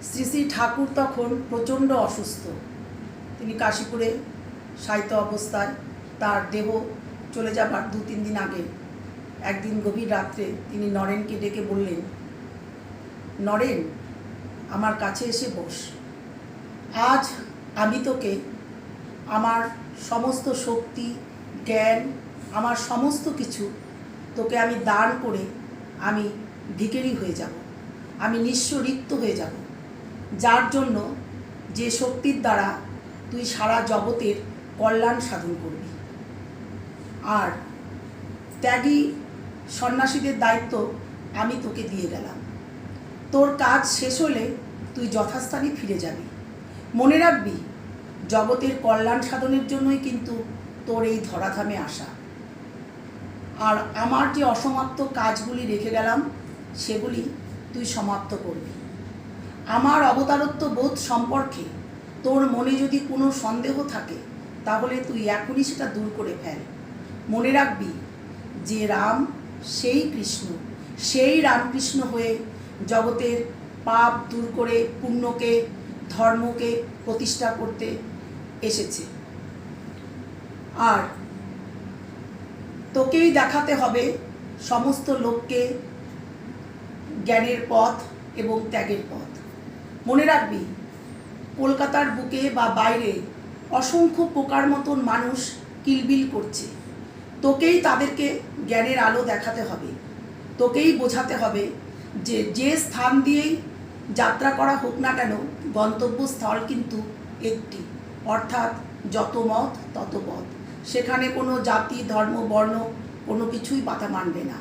শ্রী শ্রী ঠাকুর তখন প্রচণ্ড অসুস্থ। তিনি কাশীপুরে শায়িত অবস্থায়, তার দেহ চলে যাবার 2-3 দিন আগে একদিন গভীর রাত্রে তিনি নরেনকে ডেকে বললেন, নরেন, আমার কাছে এসে বস। আজ আমি তোকে আমার সমস্ত শক্তি, জ্ঞান, আমার সমস্ত কিছু তোকে আমি দান করে আমি ভিখারি হয়ে যাব, আমি নিঃস্ব রিক্ত হয়ে যাব, যার জন্য যে শক্তির দ্বারা তুই সারা জগতের কল্যাণ সাধন করবি। আর ত্যাগী সন্ন্যাসীদের দায়িত্ব আমি তোকে দিয়ে গেলাম। তোর কাজ শেষ হলে তুই যথাস্থানে ফিরে যাবি। মনে রাখবি, জগতের কল্যাণ সাধনের জন্যই কিন্তু তোর এই ধরাধামে আসা। আর আমার যে অসমাপ্ত কাজগুলি রেখে গেলাম সেগুলি তুই সমাপ্ত করবি। আমার অবতারত্ব বোধ সম্পর্কে তোর মনে যদি কোনো সন্দেহ থাকে তাহলে তুই এখনই সেটা দূর করে ফেল। মনে রাখবি যে রাম সেই কৃষ্ণ, সেই রামকৃষ্ণ হয়ে জগতের পাপ দূর করে পুণ্যকে, ধর্মকে প্রতিষ্ঠা করতে এসেছে। আর তোকেই দেখাতে হবে সমস্ত লোককে জ্ঞানের পথ এবং ত্যাগের পথ। মনে রাখবি, কলকাতার বুকে বা বাইরে অসংখ্য পোকার মতন মানুষ কিলবিল করছে। তোকেই তাদেরকে জ্ঞানের আলো দেখাতে হবে, তোকেই বোঝাতে হবে যে যে স্থান দিয়েই যাত্রা করা হোক না কেন, গন্তব্যস্থল কিন্তু একটি, অর্থাৎ যত মত তত পথ। সেখানে কোনো জাতি, ধর্ম, বর্ণ কোনো কিছুই বাধা মানবে না।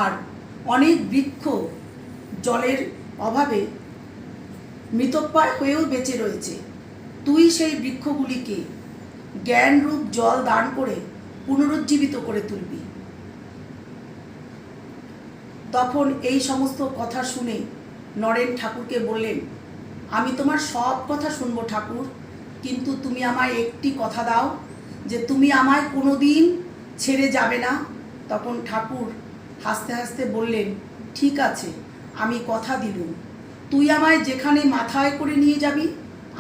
আর অনেক বৃক্ষ জলের অভাবে মৃতপ্রায় হয়েও বেঁচে রয়েছে। তুই সেই বৃক্ষগুলিকে জ্ঞানরূপ জল দান করে পুনরুজ্জীবিত করে তুলবি। তখন এই সমস্ত কথা শুনে নরেন ঠাকুরকে বললেন, আমি তোমার সব কথা শুনবো ঠাকুর, কিন্তু তুমি আমায় একটি কথা দাও যে তুমি আমায় কোনো দিন ছেড়ে যাবে না। তখন ঠাকুর হাসতে হাসতে বললেন, ঠিক আছে, আমি কথা দিলুম, তুই আমায় যেখানে মাথায় করে নিয়ে যাবি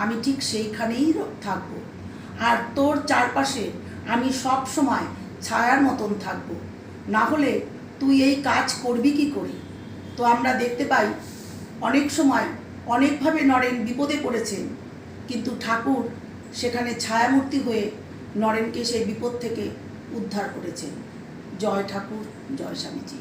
আমি ঠিক সেইখানেই থাকব। আর তোর চারপাশে আমি সব সময় ছায়ার মতন থাকব, না হলে তুই এই কাজ করবি কি করে? তো আমরা দেখতে পাই অনেক সময় অনেকভাবে নরেন বিপদে পড়েছেন, কিন্তু ঠাকুর সেখানে ছায়ামূর্তি হয়ে নরেনকে সেই বিপদ থেকে উদ্ধার করেছেন। জয় ঠাকুর, জয় স্বামীজি।